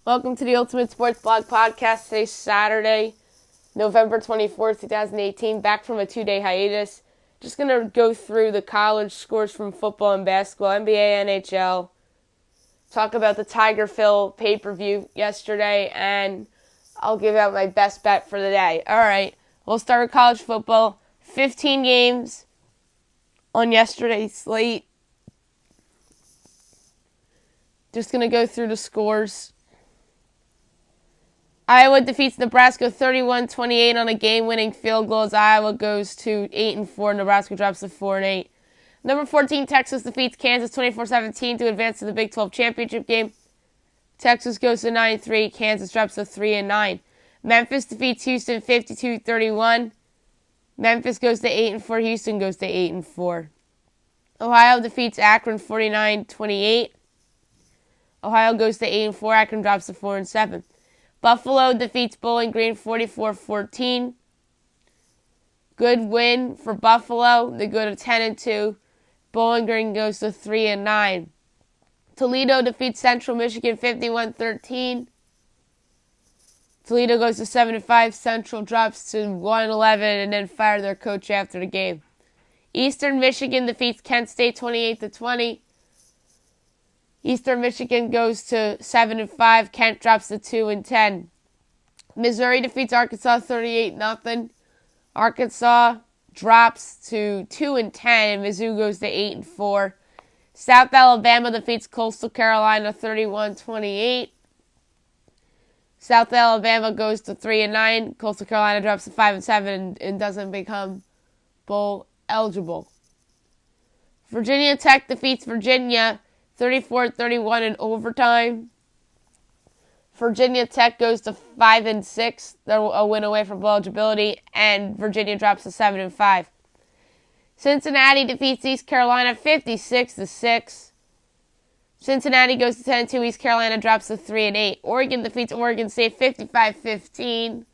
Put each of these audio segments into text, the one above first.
Welcome to the Ultimate Sports Blog Podcast. Today's Saturday, November 24th, 2018. Back from a 2-day hiatus. Just going to go through the college scores from football and basketball, NBA, NHL. Talk about the Tiger Phil pay-per-view yesterday, and I'll give out my best bet for the day. All right, we'll start with college football. 15 games on yesterday's slate. Just going to go through the scores. Iowa defeats Nebraska 31-28 on a game-winning field goal as Iowa goes to 8-4. Nebraska drops to 4-8. Number 14, Texas defeats Kansas 24-17 to advance to the Big 12 championship game. Texas goes to 9-3. Kansas drops to 3-9. Memphis defeats Houston 52-31. Memphis goes to 8-4. Houston goes to 8-4. Ohio defeats Akron 49-28. Ohio goes to 8-4. Akron drops to 4-7. Buffalo defeats Bowling Green 44-14. Good win for Buffalo. They go to 10-2. Bowling Green goes to 3-9. Toledo defeats Central Michigan 51-13. Toledo goes to 7-5. Central drops to 1-11 and then fire their coach after the game. Eastern Michigan defeats Kent State 28-20. Eastern Michigan goes to 7-5. Kent drops to 2-10. Missouri defeats Arkansas 38-0. Arkansas drops to 2-10, and Mizzou goes to 8-4. South Alabama defeats Coastal Carolina 31-28. South Alabama goes to 3-9. Coastal Carolina drops to 5-7 and doesn't become bowl eligible. Virginia Tech defeats Virginia 34-31 in overtime. Virginia Tech goes to 5-6. They're a win away from bowl eligibility, and Virginia drops to 7-5. Cincinnati defeats East Carolina 56-6. Cincinnati goes to 10-2. East Carolina drops to 3-8. Oregon defeats Oregon State 55-15.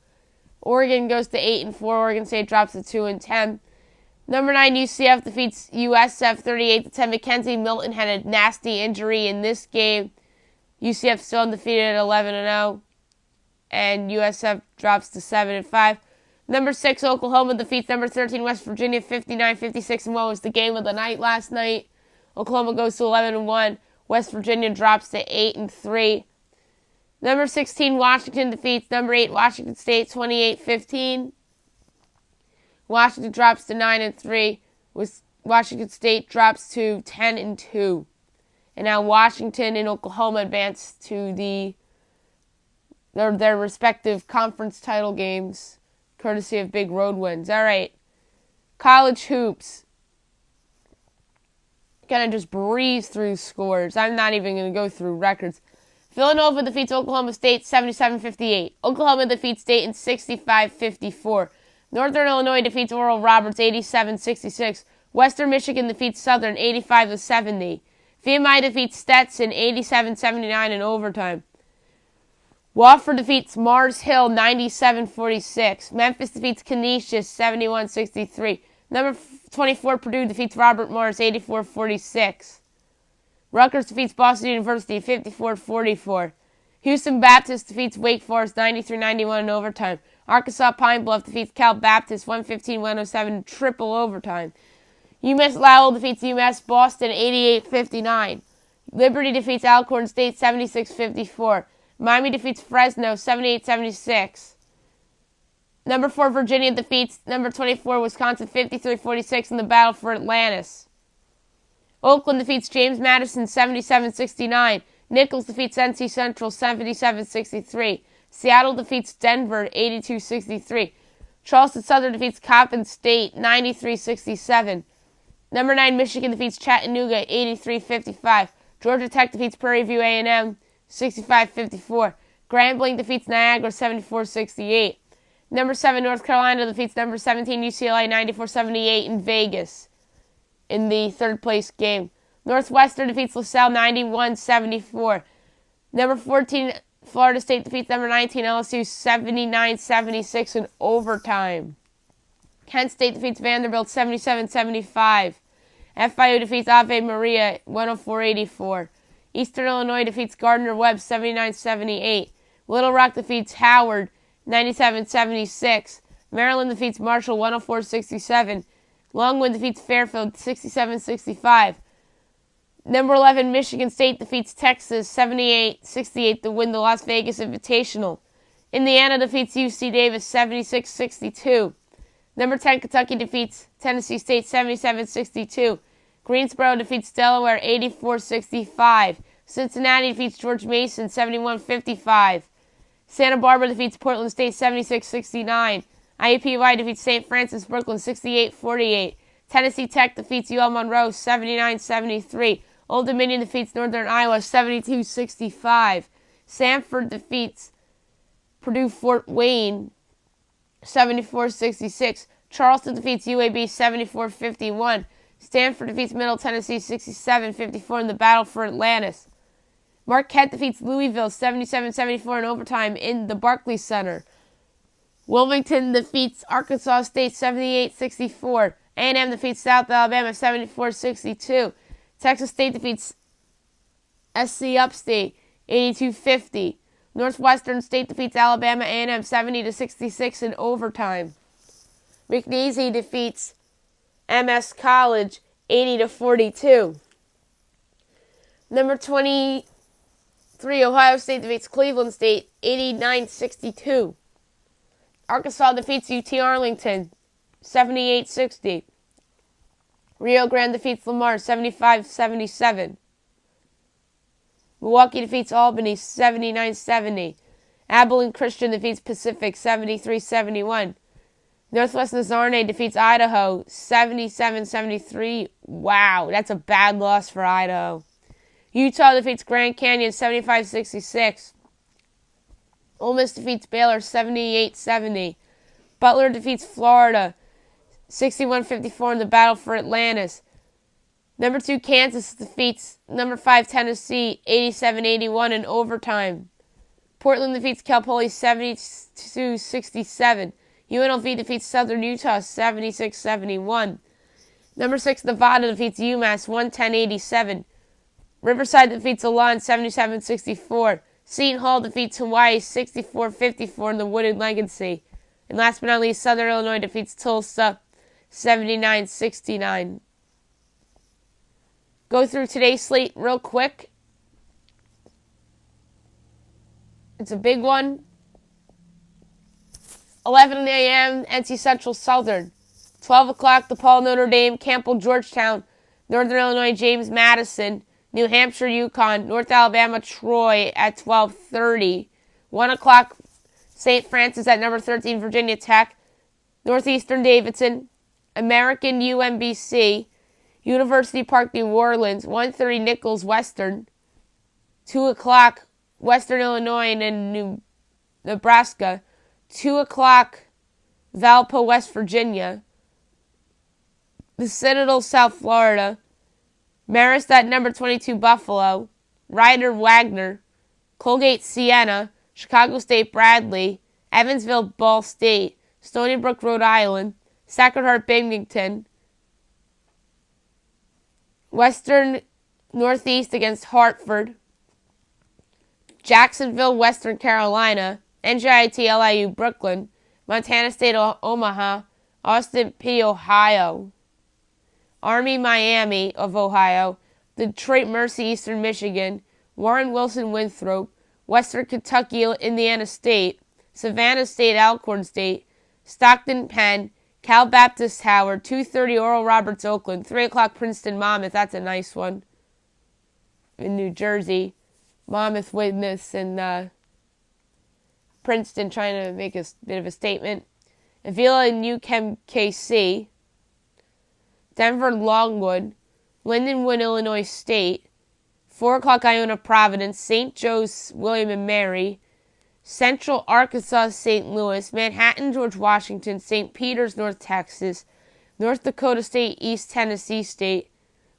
Oregon goes to 8-4. Oregon State drops to 2-10. Number 9, UCF defeats USF 38-10. Mackenzie Milton had a nasty injury in this game. UCF still undefeated at 11-0. And USF drops to 7-5. Number 6, Oklahoma defeats number 13, West Virginia 59-56. And what was the game of the night last night? Oklahoma goes to 11-1. West Virginia drops to 8-3. Number 16, Washington defeats number 8, Washington State 28-15. Washington drops to 9-3. Washington State drops to 10-2. And now Washington and Oklahoma advance to their respective conference title games, courtesy of big road wins. All right, college hoops. Gonna just breeze through scores. I'm not even gonna go through records. Villanova defeats Oklahoma State 77-58. Oklahoma defeats Dayton 65-54. Northern Illinois defeats Oral Roberts 87-66. Western Michigan defeats Southern 85-70. VMI defeats Stetson 87-79 in overtime. Wofford defeats Mars Hill 97-46. Memphis defeats Canisius 71-63. Number 24 Purdue defeats Robert Morris 84-46. Rutgers defeats Boston University 54-44. Houston Baptist defeats Wake Forest 93-91 in overtime. Arkansas Pine Bluff defeats Cal Baptist 115-107 in triple overtime. UMass Lowell defeats UMass Boston 88-59. Liberty defeats Alcorn State 76-54. Miami defeats Fresno 78-76. Number 4 Virginia defeats number 24 Wisconsin 53-46 in the battle for Atlantis. Oakland defeats James Madison 77-69. Nichols defeats NC Central 77-63. Seattle defeats Denver 82-63. Charleston Southern defeats Coppin State 93-67. Number 9 Michigan defeats Chattanooga 83-55. Georgia Tech defeats Prairie View A&M 65-54. Grambling defeats Niagara 74-68. Number 7 North Carolina defeats number 17 UCLA 94-78 in Vegas in the third place game. Northwestern defeats LaSalle 91-74. Number 14 Florida State defeats number 19 LSU 79-76 in overtime. Kent State defeats Vanderbilt 77-75. FIU defeats Ave Maria 104-84. Eastern Illinois defeats Gardner-Webb 79-78. Little Rock defeats Howard 97-76. Maryland defeats Marshall 104-67. Longwood defeats Fairfield 67-65. Number 11, Michigan State defeats Texas 78-68 to win the Las Vegas Invitational. Indiana defeats UC Davis 76-62. Number 10, Kentucky defeats Tennessee State 77-62. Greensboro defeats Delaware 84-65. Cincinnati defeats George Mason 71-55. Santa Barbara defeats Portland State 76-69. IUPUI defeats St. Francis Brooklyn 68-48. Tennessee Tech defeats UL Monroe 79-73. Old Dominion defeats Northern Iowa 72-65. Samford defeats Purdue Fort Wayne 74-66. Charleston defeats UAB 74-51. Stanford defeats Middle Tennessee 67-54 in the battle for Atlantis. Marquette defeats Louisville 77-74 in overtime in the Barclays Center. Wilmington defeats Arkansas State 78-64. A&M defeats South Alabama 74-62. Texas State defeats SC Upstate 82-50. Northwestern State defeats Alabama A&M 70-66 in overtime. McNeese defeats MS College 80-42. Number 23, Ohio State defeats Cleveland State 89-62. Arkansas defeats UT Arlington 78-60. Rio Grande defeats Lamar 75-77. Milwaukee defeats Albany 79-70. Abilene Christian defeats Pacific 73-71. Northwest Nazarene defeats Idaho 77-73. Wow, that's a bad loss for Idaho. Utah defeats Grand Canyon 75-66. Ole Miss defeats Baylor 78-70. Butler defeats Florida 61-54 in the battle for Atlantis. Number 2, Kansas defeats number 5, Tennessee 87-81 in overtime. Portland defeats Cal Poly 72-67. UNLV defeats Southern Utah 76-71. Number 6, Nevada defeats UMass 110-87. Riverside defeats Elon 77-64. Seton Hall defeats Hawaii 64-54 in the Wooded Legacy. And last but not least, Southern Illinois defeats Tulsa 79-69. Go through today's slate real quick. It's a big one. 11 a.m. NC Central Southern. 12 o'clock DePaul Notre Dame, Campbell Georgetown, Northern Illinois James Madison, New Hampshire Yukon, North Alabama Troy at 12:30. 1 o'clock St. Francis at number 13 Virginia Tech, Northeastern Davidson, American UMBC, University Park New Orleans, 1:30 Nichols Western, 2 o'clock Western Illinois and Nebraska, 2 o'clock Valpo, West Virginia, the Citadel, South Florida, Marist at number 22 Buffalo, Ryder Wagner, Colgate Siena, Chicago State Bradley, Evansville Ball State, Stony Brook Rhode Island, Sacred Heart Binghamton, Western Northeast against Hartford, Jacksonville Western Carolina, NJIT LIU Brooklyn, Montana State Omaha, Austin P Ohio, Army Miami of Ohio, Detroit Mercy Eastern Michigan, Warren Wilson Winthrop, Western Kentucky Indiana State, Savannah State Alcorn State, Stockton Penn, Cal Baptist Howard, 2:30 Oral Roberts Oakland, 3 o'clock Princeton Monmouth, that's a nice one, in New Jersey. Monmouth witness and Princeton trying to make a bit of a statement. Avila and UChem KC, Denver Longwood, Lindenwood Illinois State, 4 o'clock Iona Providence, St. Joe's William and Mary, Central Arkansas St. Louis, Manhattan George Washington, St. Peter's North Texas, North Dakota State East Tennessee State,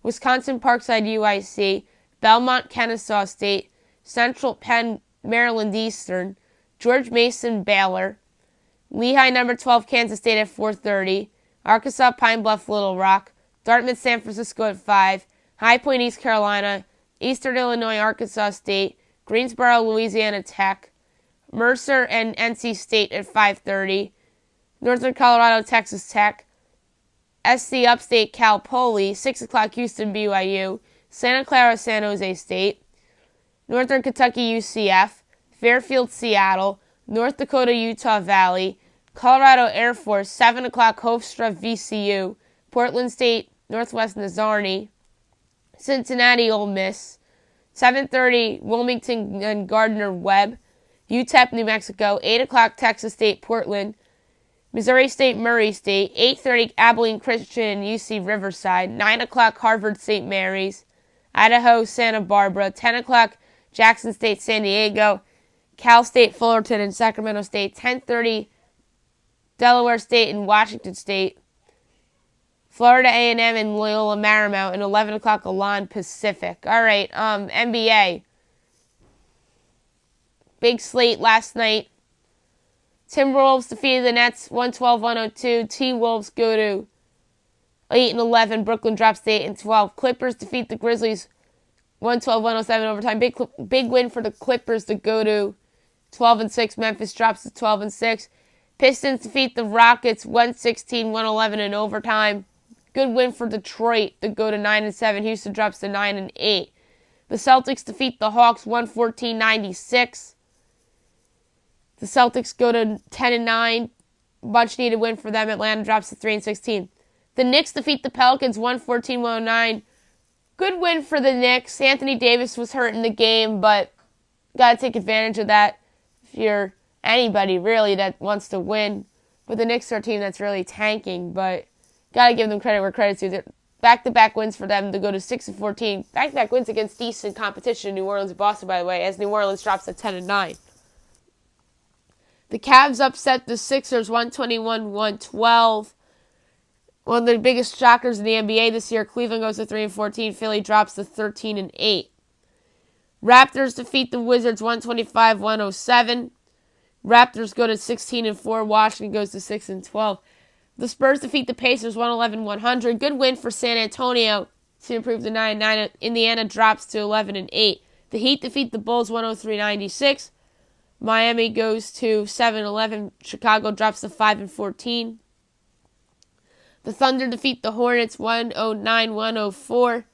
Wisconsin Parkside UIC, Belmont Kennesaw State, Central Penn Maryland Eastern, George Mason Baylor, Lehigh number 12 Kansas State at 4:30, Arkansas Pine Bluff Little Rock, Dartmouth San Francisco at 5, High Point East Carolina, Eastern Illinois, Arkansas State, Greensboro, Louisiana Tech, Mercer and NC State at 5:30, Northern Colorado, Texas Tech, SC Upstate, Cal Poly, 6 o'clock, Houston, BYU, Santa Clara, San Jose State, Northern Kentucky, UCF, Fairfield, Seattle, North Dakota, Utah Valley, Colorado Air Force, 7 o'clock, Hofstra, VCU, Portland State, Northwest Nazarene, Cincinnati, Ole Miss, 7:30, Wilmington and Gardner-Webb, UTEP, New Mexico, 8 o'clock, Texas State, Portland, Missouri State, Murray State, 8:30, Abilene Christian and UC Riverside, 9 o'clock, Harvard St. Mary's, Idaho, Santa Barbara, 10 o'clock, Jackson State, San Diego, Cal State, Fullerton, and Sacramento State, 10:30, Delaware State and Washington State, Florida A&M and Loyola Marymount, and 11 o'clock, Elan Pacific. All right, NBA. Big slate last night. Timberwolves defeated the Nets 112-102. T-Wolves go to 8-11. Brooklyn drops to 8-12. Clippers defeat the Grizzlies 112-107 overtime. Big win for the Clippers to go to 12-6. Memphis drops to 12-6. Pistons defeat the Rockets 116-111 in overtime. Good win for Detroit to go to 9-7. Houston drops to 9-8. The Celtics defeat the Hawks 114-96. The Celtics go to 10-9. Much needed win for them. Atlanta drops to 3-16. The Knicks defeat the Pelicans 114-109. Good win for the Knicks. Anthony Davis was hurt in the game, but got to take advantage of that if you're anybody really that wants to win. But the Knicks are a team that's really tanking, but got to give them credit where credit's due. Back-to-back wins for them to go to 6-14. Back-to-back wins against decent competition in New Orleans and Boston, by the way, as New Orleans drops to 10-9. The Cavs upset the Sixers 121-112. One of the biggest shockers in the NBA this year. Cleveland goes to 3-14. Philly drops to 13-8. Raptors defeat the Wizards 125-107. Raptors go to 16-4. Washington goes to 6-12. The Spurs defeat the Pacers 111-100. Good win for San Antonio to improve to 9-9. Indiana drops to 11-8. The Heat defeat the Bulls 103-96. Miami goes to 7-11. Chicago drops to 5-14. The Thunder defeat the Hornets 109-104.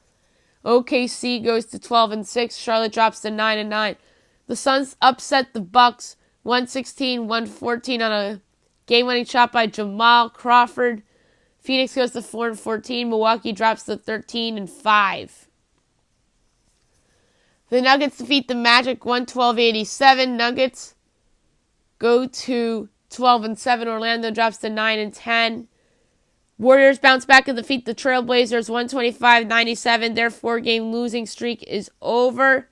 OKC goes to 12-6. Charlotte drops to 9-9. The Suns upset the Bucks 116-114 on a game-winning shot by Jamal Crawford. Phoenix goes to 4-14. Milwaukee drops to 13-5. The Nuggets defeat the Magic 112-87. Nuggets go to 12-7. Orlando drops to 9-10. Warriors bounce back and defeat the Trailblazers 125-97. Their 4-game losing streak is over.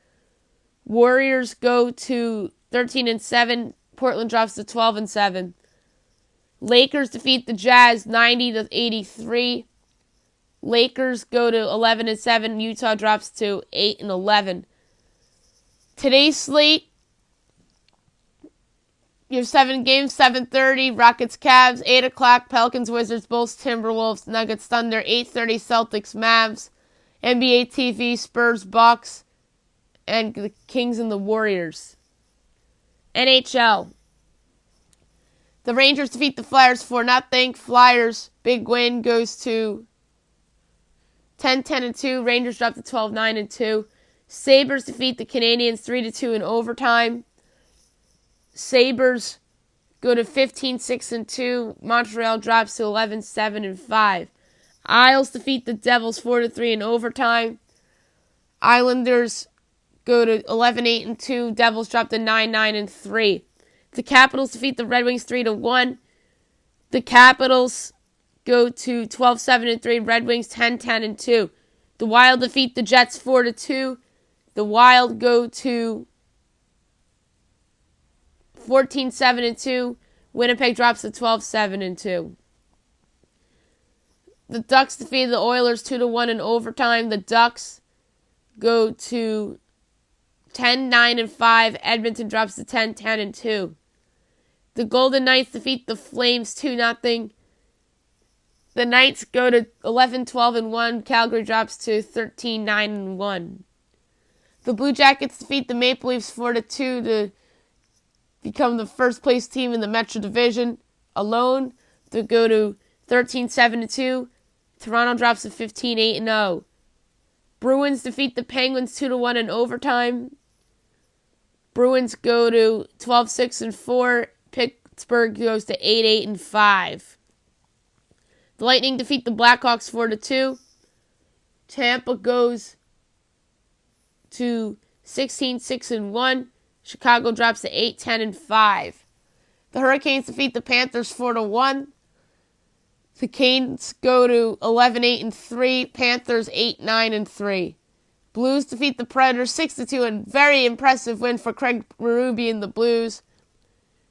Warriors go to 13-7. Portland drops to 12-7. Lakers defeat the Jazz 90-83. Lakers go to 11-7. Utah drops to 8-11. Today's slate, you have 7 games, 7:30, Rockets, Cavs, 8 o'clock, Pelicans, Wizards, Bulls, Timberwolves, Nuggets, Thunder, 8:30, Celtics, Mavs, NBA TV, Spurs, Bucks, and the Kings and the Warriors. NHL. The Rangers defeat the Flyers 4-0. Flyers, big win, goes to 10-2. Rangers drop to 12-9-2. Sabres defeat the Canadiens 3-2 in overtime. Sabres go to 15-6-2. Montreal drops to 11-7-5. Isles defeat the Devils 4-3 in overtime. Islanders go to 11-8-2. Devils drop to 9-9-3. The Capitals defeat the Red Wings 3-1. The Capitals go to 12-7-3. Red Wings 10-10-2. The Wild defeat the Jets 4-2. The Wild go to 14-7-2. Winnipeg drops to 12-7-2. The Ducks defeat the Oilers 2-1 in overtime. The Ducks go to 10-9-5. Edmonton drops to 10-10-2. The Golden Knights defeat the Flames 2-0. The Knights go to 11-12-1. Calgary drops to 13-9-1. The Blue Jackets defeat the Maple Leafs 4-2 to become the first place team in the Metro Division alone to go to 13-7-2. Toronto drops to 15-8-0. Bruins defeat the Penguins 2-1 in overtime. Bruins go to 12-6-4. Pittsburgh goes to 8-8-5. The Lightning defeat the Blackhawks 4-2. Tampa goes to 16-6-1. Chicago drops to 8-10-5. The Hurricanes defeat the Panthers 4-1. The Canes go to 11-8-3. Panthers 8-9-3. Blues defeat the Predators 6-2. And very impressive win for Craig Berube and the Blues.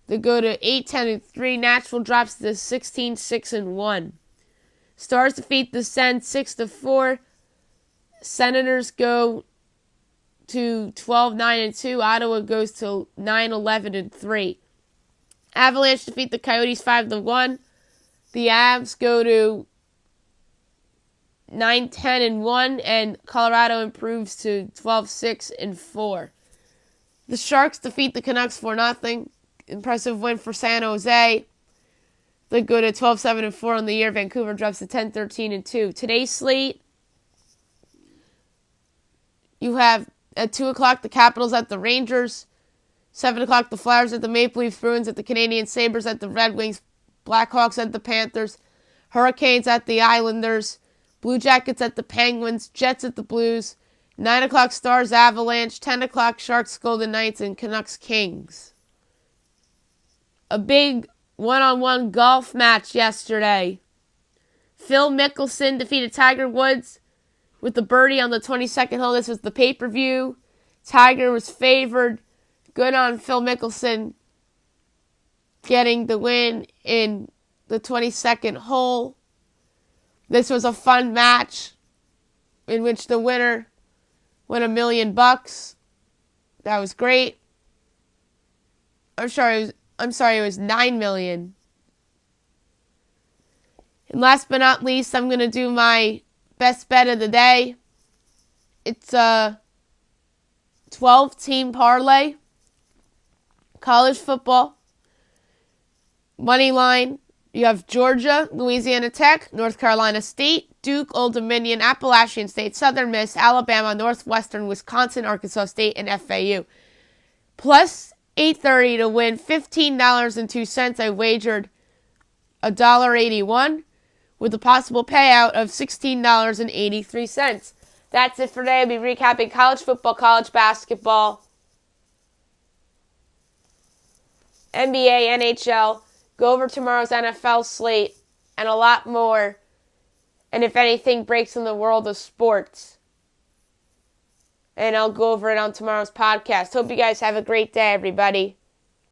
They go to 8-10-3. Nashville drops to 16-6-1. Stars defeat the Sens 6-4. Senators go to 12-9-2. Ottawa goes to 9-11-3. Avalanche defeat the Coyotes 5-1. The Avs go to 9-10-1, and Colorado improves to 12-6-4. The Sharks defeat the Canucks 4-0. Impressive win for San Jose. They go to 12-7-4 on the year. Vancouver drops to 10-13-2. Today's slate, you have at 2 o'clock the Capitals at the Rangers. 7 o'clock the Flyers at the Maple Leafs. Bruins at the Canadiens. Sabres at the Red Wings. Blackhawks at the Panthers. Hurricanes at the Islanders. Blue Jackets at the Penguins. Jets at the Blues. 9 o'clock Stars Avalanche. 10 o'clock Sharks Golden Knights. And Canucks Kings. A big one-on-one golf match yesterday. Phil Mickelson defeated Tiger Woods with the birdie on the 22nd hole. This was the pay-per-view. Tiger was favored. Good on Phil Mickelson getting the win in the 22nd hole. This was a fun match in which the winner won $1 million. That was great. I'm sorry, it was $9 million. And last but not least, I'm going to do my best bet of the day. It's a 12-team parlay. College football. Money line. You have Georgia, Louisiana Tech, North Carolina State, Duke, Old Dominion, Appalachian State, Southern Miss, Alabama, Northwestern, Wisconsin, Arkansas State, and FAU. Plus 830 to win $15.02. I wagered $1.81 with a possible payout of $16.83. That's it for today. I'll be recapping college football, college basketball, NBA, NHL, go over tomorrow's NFL slate, and a lot more. And if anything breaks in the world of sports. And I'll go over it on tomorrow's podcast. Hope you guys have a great day, everybody.